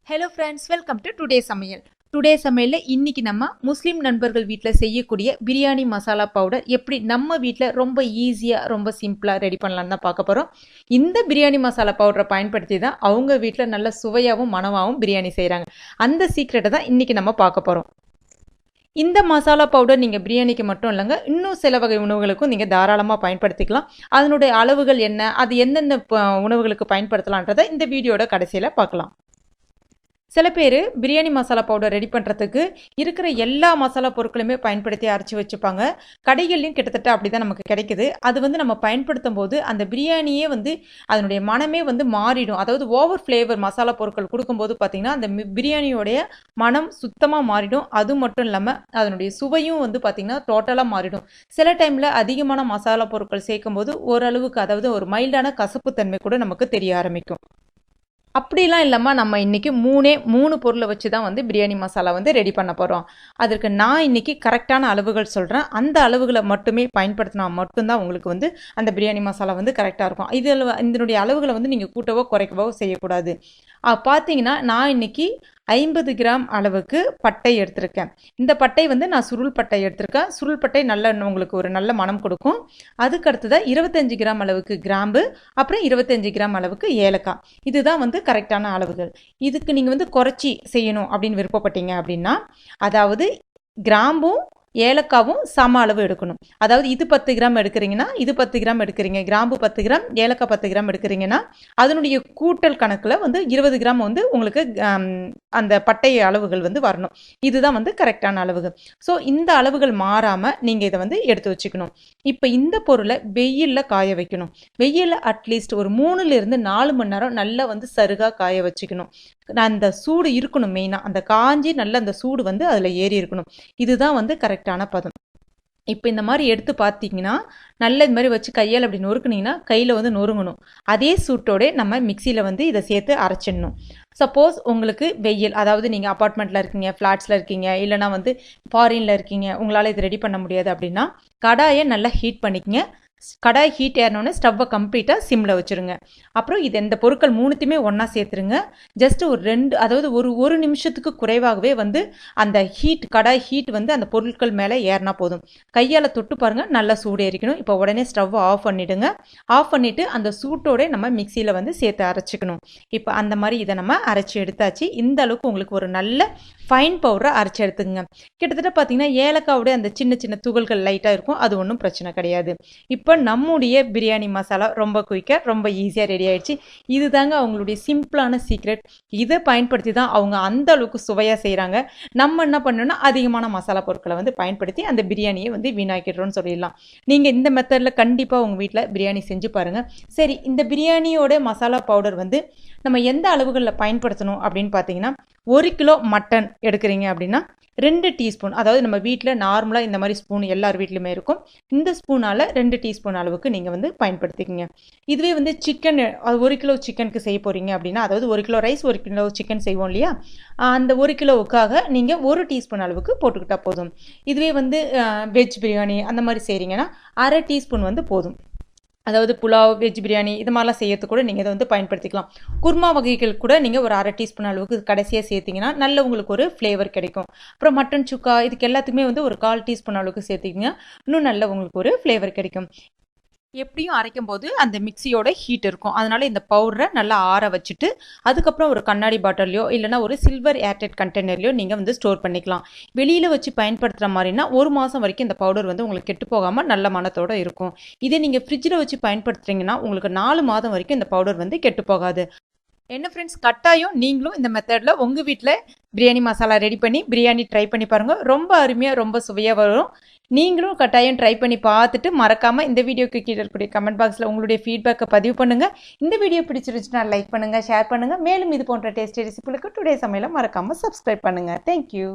Hello friends, welcome to Today's Samayal. Today's Samayal இன்னைக்கு நம்ம முஸ்லிம் நண்பர்கள் வீட்ல செய்யக்கூடிய பிரியாணி மசாலா பவுடர் எப்படி நம்ம வீட்ல ரொம்ப ஈஸியா ரொம்ப சிம்பிளா ரெடி பண்ணலாம்னு தான் பார்க்க போறோம். இந்த பிரியாணி மசாலா பவுடரை பயன்படுத்தி தான் அவங்க வீட்ல நல்ல சுவையாவும் மணமாவும் பிரியாணி செய்றாங்க. அந்த சீக்ரெட்டை தான் இன்னைக்கு நம்ம பார்க்க போறோம். இந்த மசாலா பவுடர் நீங்கள் பிரியாணிக்கு மட்டும் இல்லைங்க, இன்னும் சில வகை உணவுகளுக்கும் நீங்கள் தாராளமாக பயன்படுத்திக்கலாம். அதனுடைய அளவுகள் என்ன, அது எந்தெந்த உணவுகளுக்கு பயன்படுத்தலான்றதை இந்த வீடியோட கடைசியில் பார்க்கலாம். சில பேர் பிரியாணி மசாலா பவுடர் ரெடி பண்ணுறதுக்கு இருக்கிற எல்லா மசாலா பொருட்களையுமே பயன்படுத்தி அரைச்சி வச்சுப்பாங்க. கடைகள்லையும் கிட்டத்தட்ட அப்படி தான் நமக்கு கிடைக்குது. அது நம்ம பயன்படுத்தும் போது அந்த பிரியாணியே அதனுடைய மனமே மாறிடும். அதாவது ஓவர் ஃப்ளேவர் மசாலா பொருட்கள் கொடுக்கும்போது பார்த்திங்கன்னா அந்த பிரியாணியோடைய மனம் சுத்தமாக மாறிடும். அது மட்டும் இல்லாமல் அதனுடைய சுவையும் பார்த்திங்கன்னா டோட்டலாக மாறிடும். சில டைமில் அதிகமான மசாலா பொருட்கள் சேர்க்கும் போது ஓரளவுக்கு, அதாவது ஒரு மைல்டான கசப்புத்தன்மை கூட நமக்கு தெரிய ஆரம்பிக்கும். அப்படிலாம் இல்லாமல் நம்ம இன்றைக்கி மூணு பொருளை வச்சு தான் பிரியாணி மசாலா ரெடி பண்ண போகிறோம். அதற்கு நான் இன்றைக்கி கரெக்டான அளவுகள் சொல்கிறேன். அந்த அளவுகளை மட்டுமே பயன்படுத்தினா மட்டும்தான் உங்களுக்கு அந்த பிரியாணி மசாலா கரெக்டாக இருக்கும். இதனுடைய அளவுகளை நீங்கள் கூட்டவோ குறைக்கவோ செய்யக்கூடாது. பார்த்தீங்கன்னா நான் இன்றைக்கி 50 கிராம் அளவுக்கு பட்டை எடுத்திருக்கேன். இந்த பட்டை நான் சுருள் பட்டை எடுத்திருக்கேன். சுருள் பட்டை நல்ல உங்களுக்கு ஒரு நல்ல மனம் கொடுக்கும். அதுக்கு அடுத்ததாக 25 கிராம் அளவுக்கு கிராம்பு, அப்புறம் 25 கிராம் அளவுக்கு ஏலக்காய். இதுதான் கரெக்டான அளவுகள். இதுக்கு நீங்கள் குறைச்சி செய்யணும் அப்படின்னு விருப்பப்பட்டீங்க அப்படின்னா, அதாவது கிராம்பும் ஏலக்காவும் சம அளவு எடுக்கணும். அதாவது இது 10 கிராம் எடுக்கிறீங்கன்னா இது 10 கிராம் எடுக்கிறீங்க, கிராம்பு 10 கிராம் ஏலக்காய் 10 கிராம் எடுக்கிறீங்கன்னா அதனுடைய கூட்டல் கணக்கில் 20 கிராம் உங்களுக்கு அந்த பட்டை அளவுகள் வரணும். இதுதான் கரெக்டான அளவுகள். ஸோ இந்த அளவுகள் மாறாமல் நீங்கள் இதை எடுத்து வச்சுக்கணும். இப்போ இந்த பொருளை வெயிலில் காய வைக்கணும். வெயிலில் அட்லீஸ்ட் ஒரு 3-4 மணி நேரம் நல்லா சருகாக காய வச்சுக்கணும். அந்த சூடு இருக்கணும். மெயினாக அந்த காஞ்சி நல்ல அந்த சூடு அதில் ஏறி இருக்கணும். இதுதான் கரெக்டான பதம். இப்போ இந்த மாதிரி எடுத்து பார்த்தீங்கன்னா நல்ல இது மாதிரி வச்சு கையால் அப்படி நொறுக்குனீங்கன்னா கையில் நொறுங்கணும். அதே சூட்டோட நம்ம மிக்சியில் இதை சேர்த்து அரைச்சிடணும். சப்போஸ் உங்களுக்கு வெயில், அதாவது நீங்கள் அப்பார்ட்மெண்ட்டில் இருக்கீங்க, ஃப்ளாட்ஸில் இருக்கீங்க, இல்லைனா ஃபாரினில் இருக்கீங்க, உங்களால் இது ரெடி பண்ண முடியாது அப்படின்னா கடாயை நல்லா ஹீட் பண்ணிக்கங்க. கடாய் ஹீட் ஏறினோடனே ஸ்டவ்வை கம்ப்ளீட்டாக சிம்மில் வச்சுருங்க. அப்புறம் இது இந்த பொருட்கள் மூணுத்தையுமே ஒன்றா சேர்த்துருங்க. ஜஸ்ட் அதாவது ஒரு நிமிஷத்துக்கு குறைவாகவே அந்த கடாய் ஹீட் அந்த பொருட்கள் மேலே ஏறினா போதும். கையால் தொட்டு பாருங்கள், நல்லா சூடு ஏறிக்கணும். இப்போ உடனே ஸ்டவ்வை ஆஃப் பண்ணிவிடுங்க. ஆஃப் பண்ணிவிட்டு அந்த சூட்டோட நம்ம மிக்சியில் சேர்த்து அரைச்சிக்கணும். இப்போ அந்த மாதிரி இதை நம்ம அரைச்சி எடுத்தாச்சு. இந்த அளவுக்கு உங்களுக்கு ஒரு நல்ல ஃபைன் பவுடரை அரைச்சி எடுத்துக்கங்க. கிட்டத்தட்ட பார்த்தீங்கன்னா ஏலக்காவோட அந்த சின்ன சின்ன துகள்கள் லைட்டாக இருக்கும். அது ஒன்றும் பிரச்சனை கிடையாது. இப்போ நம்முடைய பிரியாணி மசாலா ரொம்ப குயிக்காக ரொம்ப ஈஸியாக ரெடி ஆயிடுச்சு. இது தாங்க அவங்களுடைய சிம்பிளான சீக்ரெட். இதை பயன்படுத்தி தான் அவங்க அந்த அளவுக்கு சுவையாக செய்கிறாங்க. நம்ம என்ன பண்ணணும்னா அதிகமான மசாலா பொருட்களை பயன்படுத்தி அந்த பிரியாணியை வீணாக்கிடுறோம்னு சொல்லிடலாம். நீங்கள் இந்த மெத்தடில் கண்டிப்பாக உங்கள் வீட்டில் பிரியாணி செஞ்சு பாருங்கள். சரி, இந்த பிரியாணியோட மசாலா பவுடர் நம்ம எந்த அளவுகளில் பயன்படுத்தணும் அப்படின்னு பார்த்தீங்கன்னா, 1 கிலோ மட்டன் எடுக்கிறீங்க அப்படின்னா 2 டீஸ்பூன், அதாவது நம்ம வீட்டில் நார்மலாக இந்த மாதிரி ஸ்பூன் எல்லார் வீட்லையுமே இருக்கும். இந்த ஸ்பூனால் 2 டீஸ்பூன் அளவுக்கு நீங்கள் பயன்படுத்திக்கிங்க. இதுவே சிக்கன், 1 கிலோ சிக்கனுக்கு செய்ய போகிறீங்க அப்படின்னா, அதாவது 1 கிலோ ரைஸ் 1 கிலோ சிக்கன் செய்வோம் இல்லையா, அந்த 1 கிலோவுக்காக நீங்கள் 1 டீஸ்பூன் அளவுக்கு போட்டுக்கிட்டால் போதும். இதுவே வெஜ் பிரியாணி அந்த மாதிரி செய்கிறீங்கன்னா 1/2 டீஸ்பூன் போதும். அதாவது புலாவ், வெஜ் பிரியாணி இது மாதிரிலாம் செய்யறதுக்கு கூட நீங்கள் இதை பயன்படுத்திக்கலாம். குருமா வகைகள் கூட நீங்கள் ஒரு 1/2 டீஸ்பூன் அளவுக்கு கடைசியாக சேர்த்திங்கன்னா நல்ல உங்களுக்கு ஒரு ஃப்ளேவர் கிடைக்கும். அப்புறம் மட்டன் சுக்கா இதுக்கு எல்லாத்துக்குமே ஒரு 1/4 டீஸ்பூன் அளவுக்கு சேர்த்திங்கன்னா இன்னும் நல்ல உங்களுக்கு ஒரு ஃப்ளேவர் கிடைக்கும். எப்படியும் அரைக்கும் போது அந்த மிக்சியோட ஹீட் இருக்கும். அதனால இந்த பவுடரை நல்லா ஆற வச்சுட்டு அதுக்கப்புறம் ஒரு கண்ணாடி பாட்டிலையோ இல்லைனா ஒரு சில்வர் ஏர்டைட் கண்டெய்னர்லையோ நீங்கள் ஸ்டோர் பண்ணிக்கலாம். வெளியில் வச்சு பயன்படுத்துகிற மாதிரினா 1 மாதம் வரைக்கும் இந்த பவுடர் உங்களுக்கு கெட்டு போகாமல் நல்ல மனத்தோடு இருக்கும். இதே நீங்கள் ஃப்ரிட்ஜில் வச்சு பயன்படுத்துறீங்கன்னா உங்களுக்கு 4 மாதம் வரைக்கும் இந்த பவுடர் கெட்டு போகாது. என்ன ஃப்ரெண்ட்ஸ், கட்டாயம் நீங்களும் இந்த மெத்தடில் உங்கள் வீட்டில் பிரியாணி மசாலா ரெடி பண்ணி பிரியாணி ட்ரை பண்ணி பாருங்கள். ரொம்ப அருமையாக ரொம்ப சுவையாக வரும். நீங்களும் கட்டாயம் ட்ரை பண்ணி பார்த்துட்டு மறக்காமல் இந்த வீடியோக்கு கீழே இருக்கக்கூடிய கமெண்ட் பாக்ஸில் உங்களுடைய ஃபீட்பேக்கை பதிவு பண்ணுங்கள். இந்த வீடியோ பிடிச்சிருந்துச்சுன்னா லைக் பண்ணுங்கள், ஷேர் பண்ணுங்கள். மேலும் இது போன்ற டேஸ்டி ரெசிபிகளுக்கு டுடே சமையலை மறக்காமல் சப்ஸ்கிரைப் பண்ணுங்கள். தேங்க்யூ.